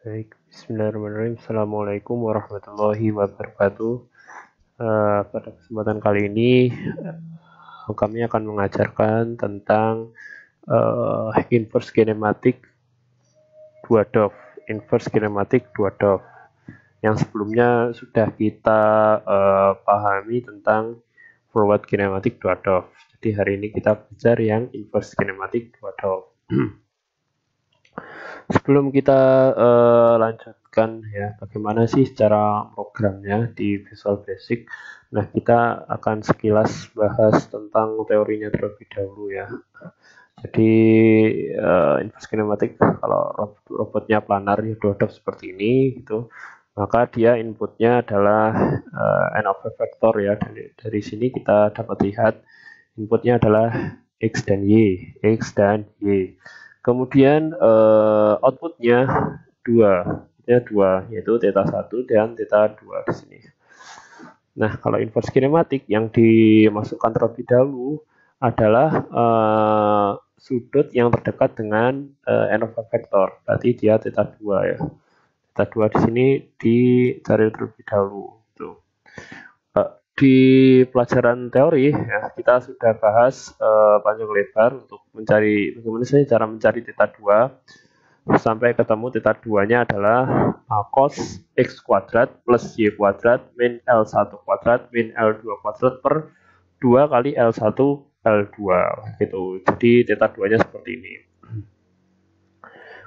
Baik, bismillahirrahmanirrahim. Assalamualaikum warahmatullahi wabarakatuh. Pada kesempatan kali ini, kami akan mengajarkan tentang inverse kinematik 2 DOF. Inverse kinematik 2 DOF. Yang sebelumnya sudah kita pahami tentang forward kinematik 2 DOF. Jadi hari ini kita belajar yang inverse kinematik 2 DOF. Sebelum kita lanjutkan ya, bagaimana sih cara programnya di Visual Basic. Nah, kita akan sekilas bahas tentang teorinya terlebih dahulu ya. Jadi inverse kinematik kalau robotnya planar ya dodok seperti ini gitu, maka dia inputnya adalah n of a vector ya. Dari sini kita dapat lihat inputnya adalah x dan y. Kemudian outputnya dua, yaitu theta 1 dan theta 2 di sini. Nah, kalau inverse kinematik yang dimasukkan terlebih dahulu adalah sudut yang terdekat dengan n of a vector. Berarti dia theta 2 ya. Theta 2 di sini dicari terlebih dahulu. Di pelajaran teori ya, kita sudah bahas panjang lebar untuk mencari bagaimana sih cara mencari theta 2 sampai ketemu theta 2-nya adalah cos x kuadrat plus y kuadrat min L1 kuadrat min L2 kuadrat per 2 kali L1 L2 gitu. Jadi theta 2-nya seperti ini.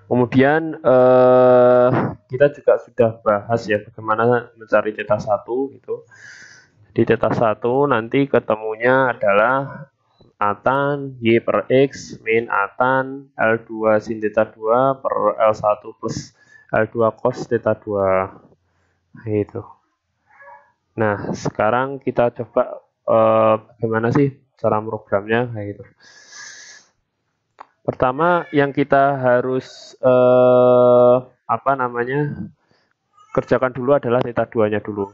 Kemudian kita juga sudah bahas ya bagaimana mencari theta 1 gitu. Di theta 1 nanti ketemunya adalah atan y per x min atan L2 sin theta 2 per L1 plus L2 cos theta 2. Itu. Nah, sekarang kita coba bagaimana sih cara programnya kayak gitu. Pertama yang kita harus kerjakan dulu adalah theta 2-nya dulu.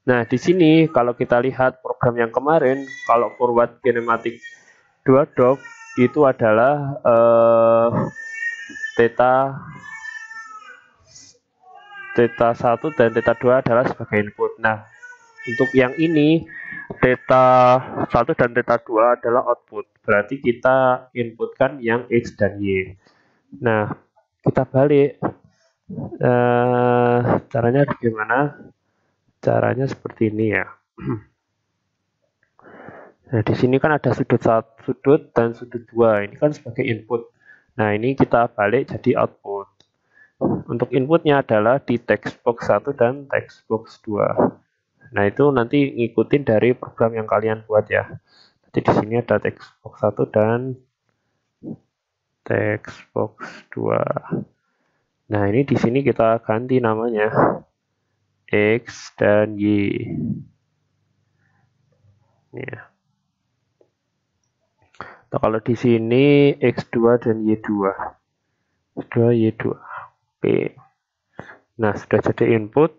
Nah, di sini kalau kita lihat program yang kemarin, kalau forward kinematik 2 DOF itu adalah theta 1 dan theta 2 adalah sebagai input. Nah, untuk yang ini theta 1 dan theta 2 adalah output. Berarti kita inputkan yang x dan y. Nah, kita balik. Caranya bagaimana? Caranya seperti ini ya. Nah, di sini kan ada sudut dan sudut 2. Ini kan sebagai input. Nah, ini kita balik jadi output. Untuk inputnya adalah di text box 1 dan text box 2. Nah, itu nanti ngikutin dari program yang kalian buat ya. Jadi di sini ada text box 1 dan text box 2. Nah, ini di sini kita ganti namanya x dan y. Ya. Nah, kalau di sini x2 dan y2. X2, y2. Oke. Nah, sudah jadi input.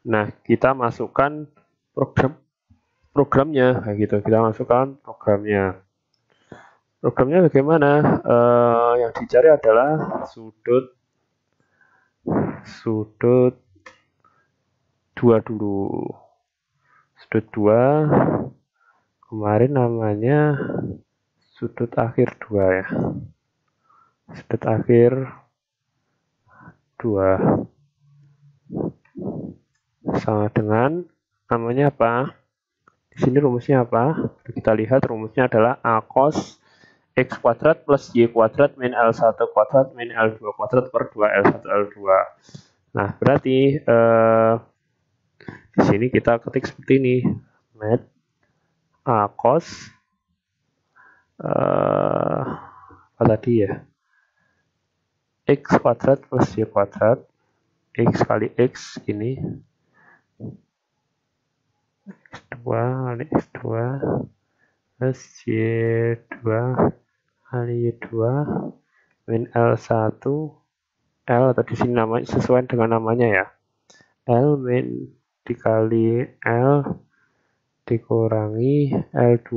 Nah, kita masukkan programnya kayak gitu. Kita masukkan programnya. Programnya bagaimana? Yang dicari adalah sudut 2 dulu. Sudut 2 kemarin namanya sudut akhir 2 ya. Sudut akhir 2 sama dengan namanya apa? Di sini rumusnya apa? Kita lihat rumusnya adalah a cos x kuadrat plus y kuadrat min L1 kuadrat min L2 kuadrat per 2 L1 L2. Nah, berarti di sini kita ketik seperti ini. Met a cos apa tadi ya? X kuadrat plus y kuadrat x kali x ini x2 kali x2 plus y2 kali y2 min L1 L atau di sini namanya sesuai dengan namanya ya. L min dikali L dikurangi L2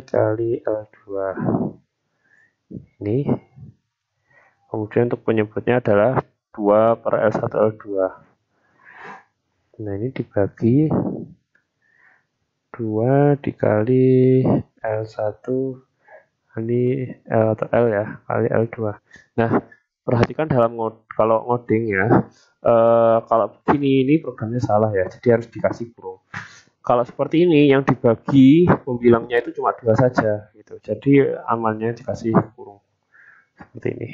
kali L2. Ini Kemudian untuk penyebutnya adalah 2 per L1 L2. Nah, ini dibagi 2 dikali L1, ini L atau L ya, kali L2. Nah, perhatikan kalau ngoding ya, kalau begini ini programnya salah ya, jadi harus dikasih kurung. Kalau seperti ini yang dibagi pembilangnya itu cuma 2 saja gitu. Jadi amannya dikasih kurung seperti ini.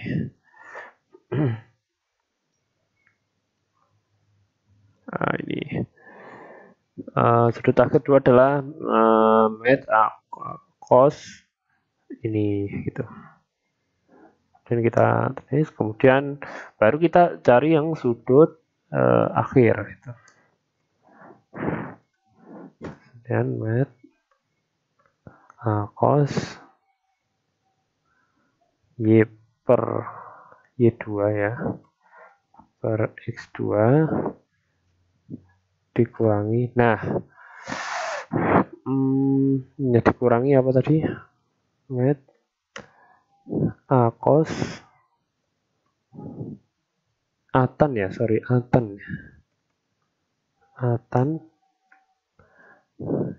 Nah, ini sudut akhir 2 adalah met cos ini gitu. Dan kita tulis, kemudian baru kita cari yang sudut akhir gitu. Dan met cos y per y2 ya, per x2 dikurangi. Nah, ya dikurangi apa tadi? Met cos atan ya, sorry, atan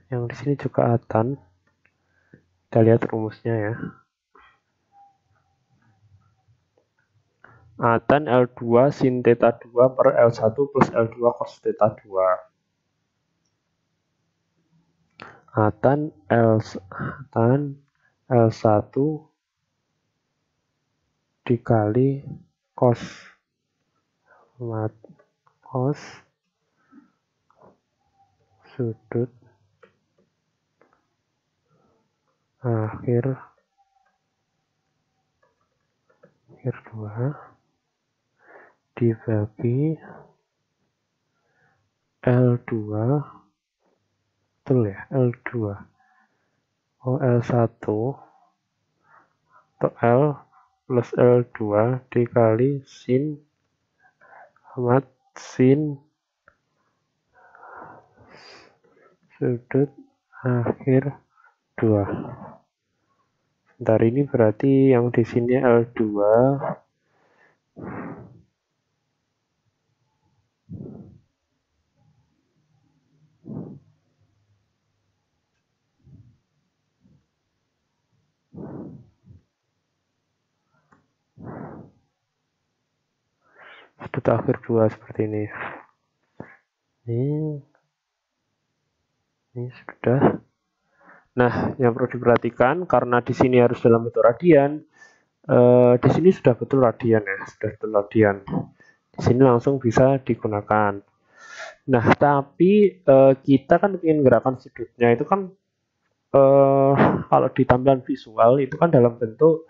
yang di sini juga atan. Kita lihat rumusnya ya. Atan L2 sin theta 2 per L1 plus L2 cos theta 2. Atan L1 dikali cos sudut akhir 2 dibagi L2, betul ya, L2 L1 atau L plus L2 dikali sin sudut akhir 2. Bentar, ini berarti yang di sini L2 sudut akhir 2 seperti ini. Ini sudah. Nah, yang perlu diperhatikan karena di sini harus dalam bentuk radian, di sini sudah betul radian ya, sudah betul radian. Di sini langsung bisa digunakan. Nah, tapi kita kan ingin gerakan sudutnya itu kan kalau di tampilan visual itu kan dalam bentuk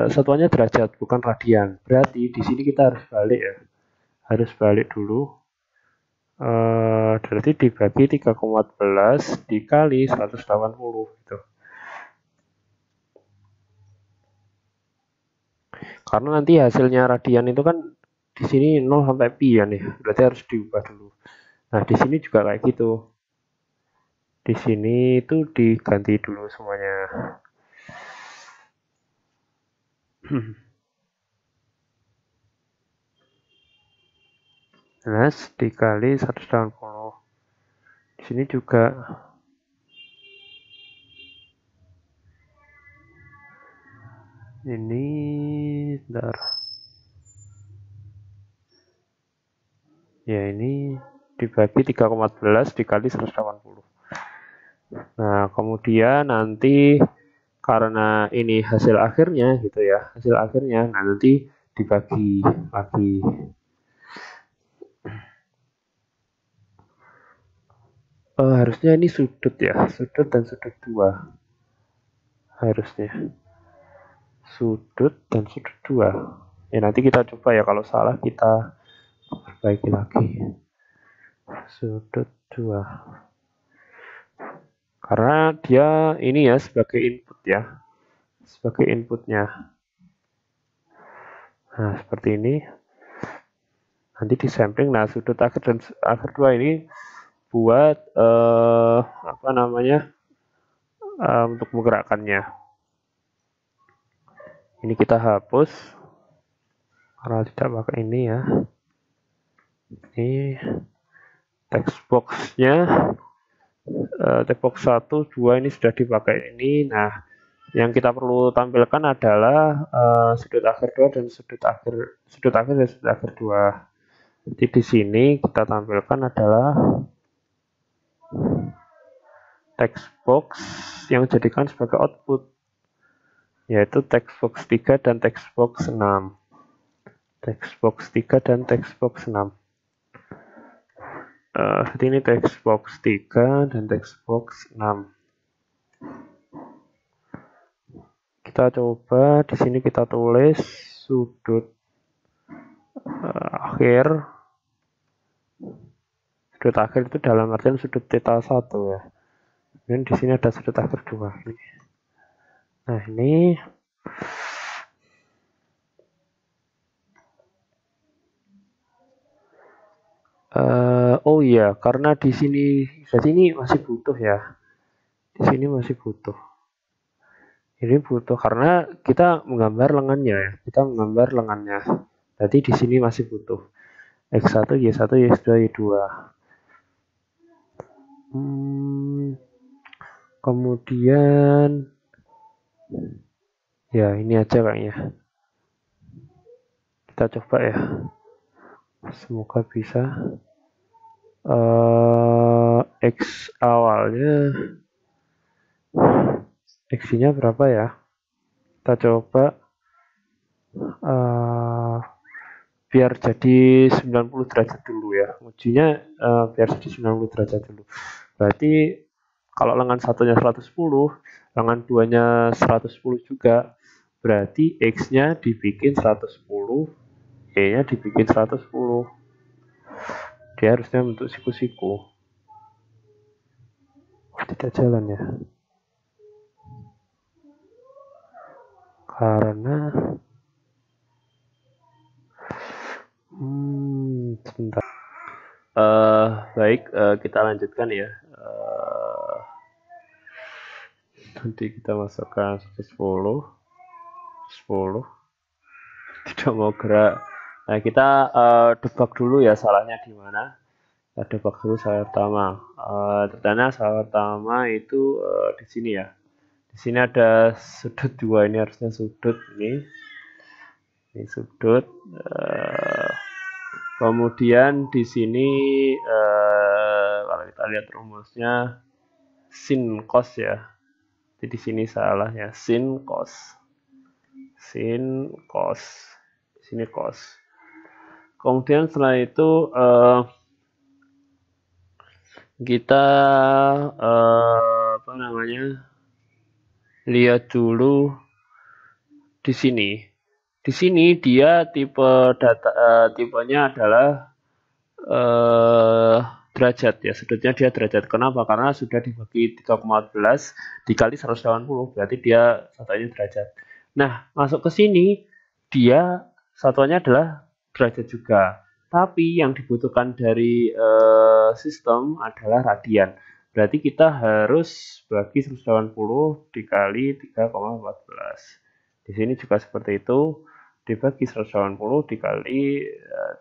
satuannya derajat bukan radian. Berarti di sini kita harus balik ya, harus balik dulu. Berarti dibagi 3,14 dikali 180 gitu. Karena nanti hasilnya radian itu kan di sini 0 sampai pi ya nih, berarti harus diubah dulu. Nah, di sini juga kayak gitu. Di sini itu diganti dulu semuanya. Nah, dikali 180. Di sini juga ini, bentar. Ya, ini dibagi 3,14 dikali 180. Nah, kemudian nanti karena ini hasil akhirnya gitu ya, hasil akhirnya, nah nanti dibagi lagi. Harusnya ini sudut ya, sudut dan sudut 2. Harusnya. Sudut dan sudut 2. Ya nanti kita coba ya, kalau salah kita perbaiki lagi. Sudut 2. Karena dia ini ya sebagai input ya. Sebagai inputnya. Nah, seperti ini. Nanti disampling. Nah, sudut akhir dan akhir 2 ini buat apa namanya? Untuk menggerakkannya. Ini kita hapus karena tidak pakai ini ya. Ini text box-nya, text box 1, 2 ini sudah dipakai ini. Nah, yang kita perlu tampilkan adalah sudut akhir 2 dan sudut akhir dan sudut akhir 2. Jadi di sini kita tampilkan adalah text box yang dijadikan sebagai output, yaitu text box 3 dan text box 6. Text box 3 dan text box 6. Ini text box 3 dan text box 6. Kita coba di sini kita tulis sudut akhir. Sudut akhir itu dalam artian sudut theta 1 ya. Dan di sini ada sudut akhir 2. Nah, ini oh iya, karena di sini masih butuh ya. Di sini masih butuh. Ini butuh karena kita menggambar lengannya ya. Kita menggambar lengannya. Jadi di sini masih butuh X1, Y1, Y2, Y2. Kemudian ya ini aja kayaknya. Kita coba ya. Semoga bisa. X awalnya X-nya berapa ya? Kita coba biar jadi 90 derajat dulu ya. Ujinya biar jadi 90 derajat dulu. Berarti kalau lengan satunya 110, lengan duanya 110 juga. Berarti X-nya dibikin 110, Y-nya dibikin 110. Dia harusnya bentuk siku-siku. Tidak jalan ya. Karena sebentar. Baik, kita lanjutkan ya. Nanti kita masukkan 10, tidak mau gerak. Nah, kita debug dulu ya salahnya di mana. Kita debug dulu salah pertama. Ternyata salah pertama itu di sini ya. Di sini ada sudut 2, ini harusnya sudut ini. Ini sudut. Kemudian di sini kalau kita lihat rumusnya sin cos ya. Jadi di sini salah ya, sin cos. Sin cos. Di sini cos. Kemudian setelah itu kita apa namanya? Lihat dulu di sini. Di sini dia tipenya adalah derajat ya, sudutnya dia derajat. Kenapa? Karena sudah dibagi 3,14 dikali 180, berarti dia satuannya derajat. Nah, masuk ke sini dia satuannya adalah derajat juga. Tapi yang dibutuhkan dari sistem adalah radian. Berarti kita harus bagi 180 dikali 3,14. Di sini juga seperti itu, dibagi 180 dikali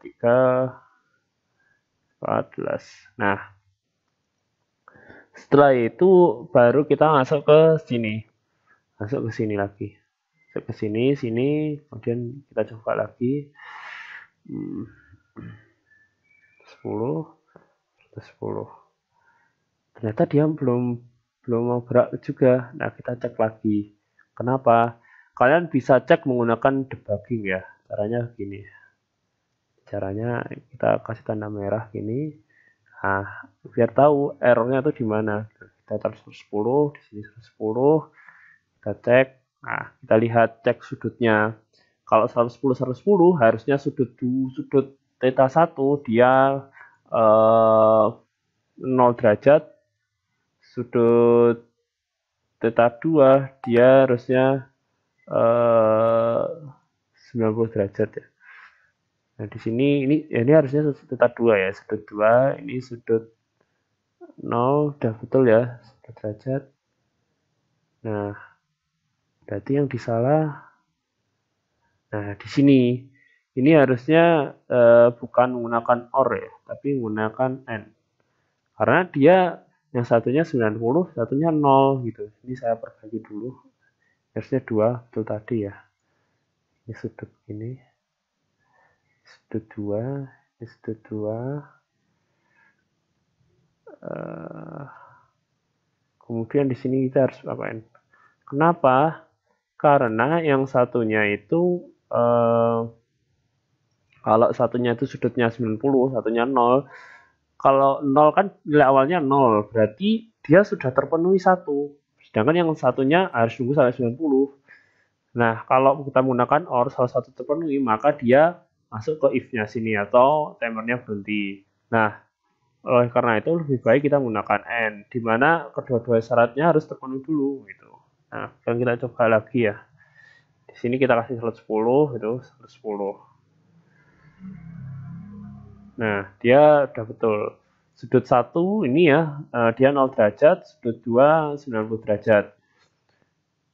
3,14. Nah, setelah itu baru kita masuk ke sini. Masuk ke sini lagi. Masuk ke sini, kemudian kita coba lagi. 10, 10. Ternyata dia belum mau gerak juga. Nah, kita cek lagi. Kenapa? Kalian bisa cek menggunakan debugging ya. Caranya gini. Caranya kita kasih tanda merah gini. Nah, biar tahu errornya itu di mana. Kita taruh 110, di sini 110. Kita cek. Nah, kita lihat cek sudutnya. Kalau 110 110 harusnya sudut theta 1 dia 0 derajat. Sudut theta 2 dia harusnya 90 derajat ya. Nah, di sini ini harusnya sudut theta 2 ya, sudut 2, ini sudut 0, udah betul ya, sudut derajat. Nah, berarti yang disalah Nah, di sini ini harusnya bukan menggunakan OR ya, tapi menggunakan AND. Karena dia yang satunya 90, satunya 0 gitu. Ini saya perbagi dulu. Harusnya 2, betul tadi ya. Ini sudut ini, sudut 2, ini sudut 2. Kemudian di sini kita harus apain? Kenapa? Karena yang satunya itu kalau satunya itu sudutnya 90, satunya 0. Kalau 0 kan nilai awalnya 0, berarti dia sudah terpenuhi satu. Sedangkan yang satunya harus nunggu sampai 90. Nah, kalau kita menggunakan OR salah satu terpenuhi, maka dia masuk ke if-nya sini atau timernya berhenti. Nah, oleh karena itu lebih baik kita menggunakan AND, di mana kedua-dua syaratnya harus terpenuhi dulu gitu. Nah, sekarang kita coba lagi ya. Di sini kita kasih 110 itu 110. Nah, dia udah betul. Sudut 1 ini ya, dia 0 derajat, sudut 2 90 derajat.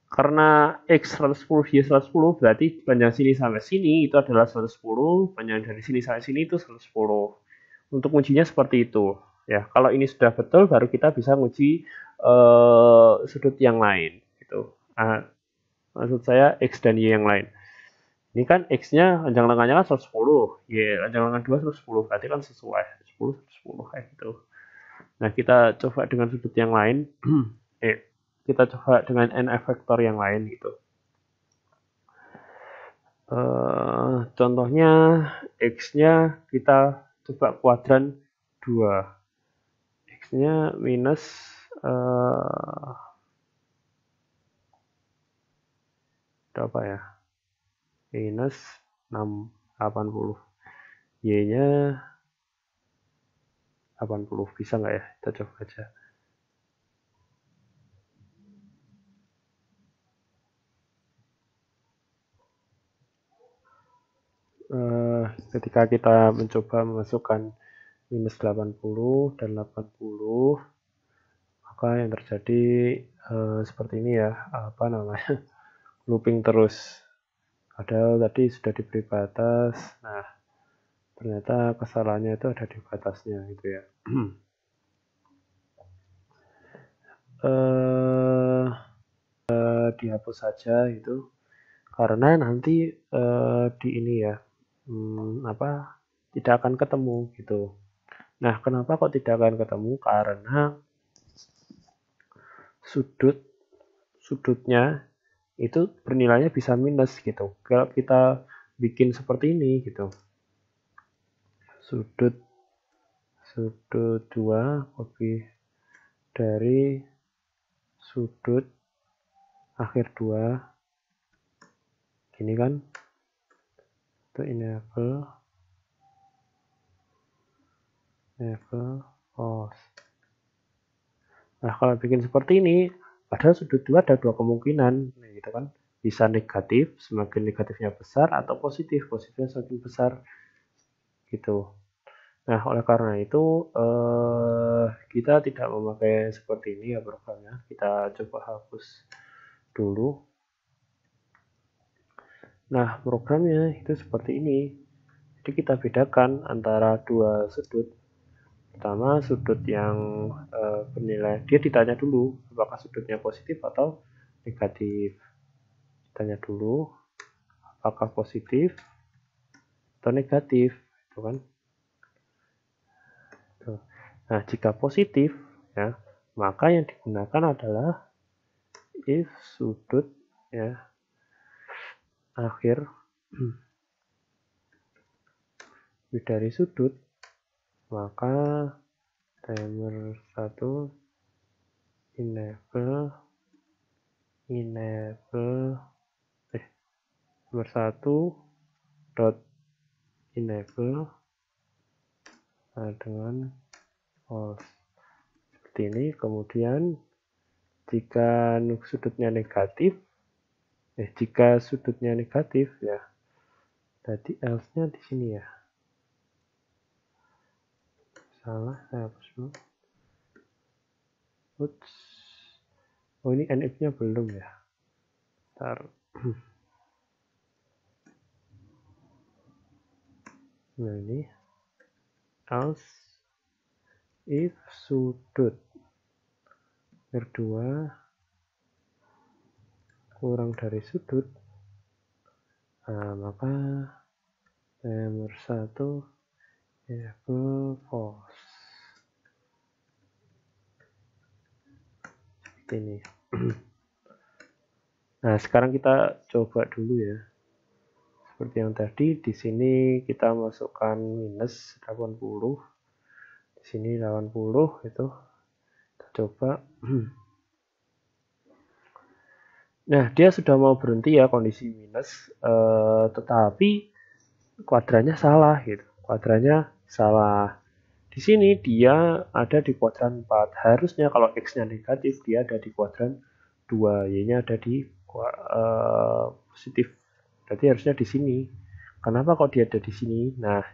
Karena X 110, Y 110, berarti panjang sini sampai sini itu adalah 110, panjang dari sini sampai sini itu 110. Untuk ujinya seperti itu. Ya, kalau ini sudah betul, baru kita bisa uji sudut yang lain. Gitu. Maksud saya X dan Y yang lain. Ini kan X-nya panjang lengannya kan 110, Y panjang lengan 2 110, berarti kan sesuai 10 110 kayak gitu. Nah, kita coba dengan sudut yang lain. Kita coba dengan n vektor yang lain gitu. Contohnya X-nya kita coba kuadran 2. X-nya minus berapa ya? Minus 680. Y-nya 80. Bisa nggak ya? Kita coba aja. Ketika kita mencoba memasukkan minus 80 dan 80, maka yang terjadi seperti ini ya, apa namanya, looping terus. Padahal tadi sudah diberi batas. Nah, ternyata kesalahannya itu ada di batasnya gitu ya. Dihapus saja itu karena nanti di ini ya, tidak akan ketemu gitu. Nah, kenapa kok tidak akan ketemu? Karena sudutnya itu bernilainya bisa minus gitu. Kalau kita bikin seperti ini gitu, sudut 2 lebih dari sudut akhir 2, gini kan, itu enable close. Nah, kalau bikin seperti ini, padahal sudut 2 ada dua kemungkinan, gitu kan. Bisa negatif, semakin negatifnya besar, atau positif, positifnya semakin besar, gitu. Nah, oleh karena itu, kita tidak memakai seperti ini ya programnya. Kita coba hapus dulu. Nah, programnya itu seperti ini. Jadi kita bedakan antara dua sudut. Pertama, sudut yang bernilai, dia ditanya dulu apakah sudutnya positif atau negatif. Tanya dulu apakah positif atau negatif, itu kan. Nah, jika positif ya, maka yang digunakan adalah if sudut ya akhir dari sudut, maka timer 1 enable nomor 1 dot enable dengan false seperti ini. Kemudian jika sudutnya negatif ya, tadi else-nya di sini ya, salah, saya hapus dulu. Oops. Oh, ini NF-nya belum ya. Ntar. Nah ini else if sudut R2 kurang dari sudut, nah, maka nomor 1 variable false. Seperti ini. Nah, sekarang kita coba dulu ya. Seperti yang tadi, di sini kita masukkan minus 80. Di sini 80 itu. Kita coba. Nah, dia sudah mau berhenti ya kondisi minus, tetapi kuadrannya salah gitu. Kuadrannya salah. Di sini dia ada di kuadran 4. Harusnya kalau X-nya negatif, dia ada di kuadran 2. Y-nya ada di positif. Berarti harusnya di sini. Kenapa kok dia ada di sini? Nah,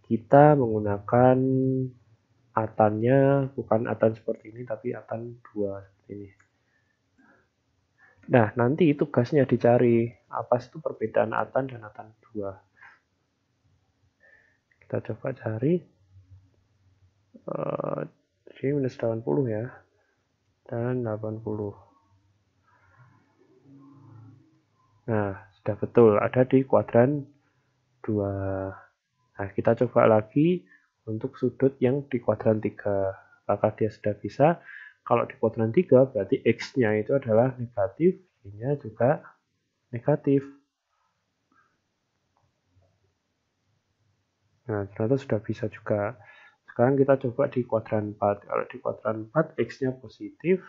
kita menggunakan atannya bukan atan seperti ini, tapi atan 2 seperti ini. Nah, nanti tugasnya dicari apa itu perbedaan atan dan atan 2. Kita coba cari. Jadi minus 80 ya. Dan 80. Nah, sudah betul ada di kuadran 2. Nah, kita coba lagi untuk sudut yang di kuadran 3. Apakah dia sudah bisa? Kalau di kuadran 3 berarti X-nya itu adalah negatif, Y-nya juga negatif. Nah, ternyata sudah bisa juga. Sekarang kita coba di kuadran 4. Kalau di kuadran 4 X-nya positif,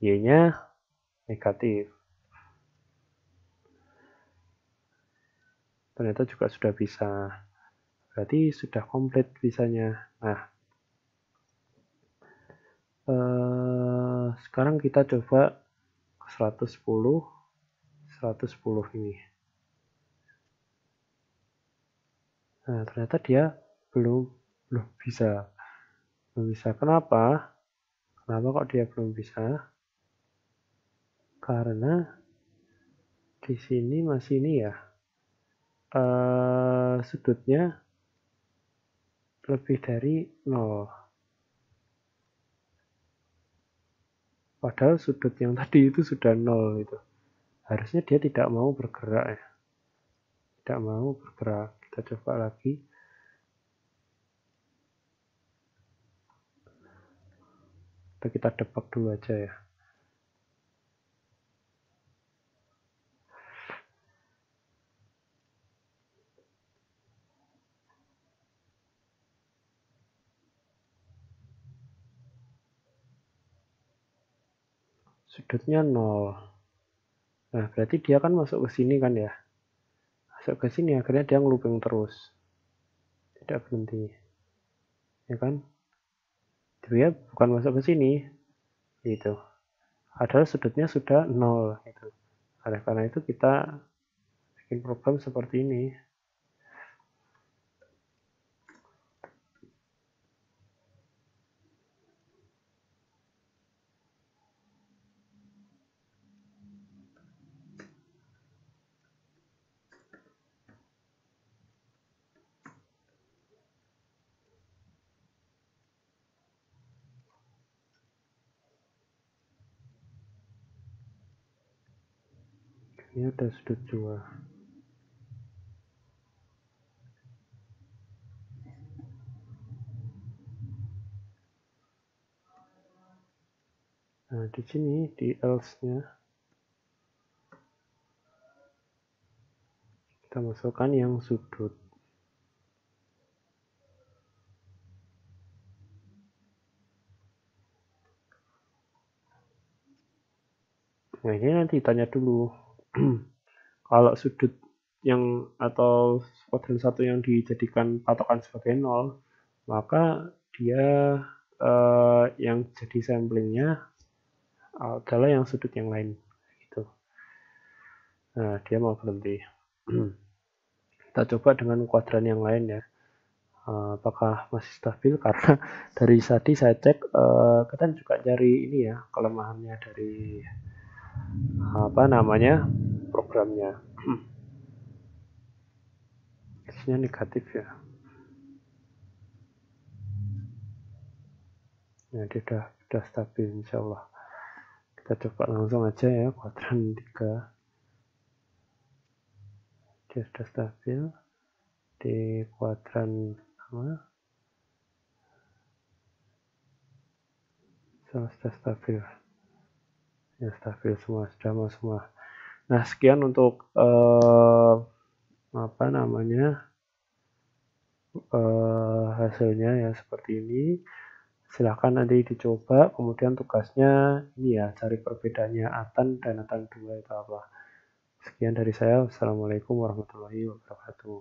Y-nya negatif. Ternyata juga sudah bisa. Berarti sudah komplit bisanya. Nah, sekarang kita coba 110 ini. Nah, ternyata dia belum bisa. Belum bisa. Kenapa? Kenapa kok dia belum bisa? Karena di sini masih ini ya. Sudutnya lebih dari 0. Padahal sudut yang tadi itu sudah 0 itu. Harusnya dia tidak mau bergerak ya. Tidak mau bergerak. Kita coba lagi. Kita debug dulu aja ya. Sudutnya 0. Nah, berarti dia kan masuk ke sini kan ya. Masuk ke sini akhirnya dia ngeluping terus. Tidak berhenti. Ya kan? Dia bukan masuk ke sini. Gitu. Padahal sudutnya sudah 0 gitu. Oleh karena itu kita bikin program seperti ini. Ini ada sudut 2. Nah, di sini di else-nya kita masukkan yang sudut. Nah, ini nanti tanya dulu. Kalau sudut yang atau kuadran 1 yang dijadikan patokan sebagai 0, maka dia yang jadi samplingnya adalah yang sudut yang lain. Gitu. Nah, dia mau berhenti. Kita coba dengan kuadran yang lain ya. Apakah masih stabil? Karena dari tadi saya cek, kita juga cari ini ya kelemahannya dari apa namanya programnya. harusnya negatif ya. Nah, dia udah stabil insya Allah. Kita coba langsung aja ya, kuadran 3 dia sudah stabil. Di kuadran pertama sudah stabil ya, stabil semua, sudah mau semua. Nah, sekian untuk hasilnya ya, seperti ini. Silahkan nanti dicoba, kemudian tugasnya ini ya, cari perbedaannya atan dan atan 2 itu apa. Sekian dari saya, wassalamualaikum warahmatullahi wabarakatuh.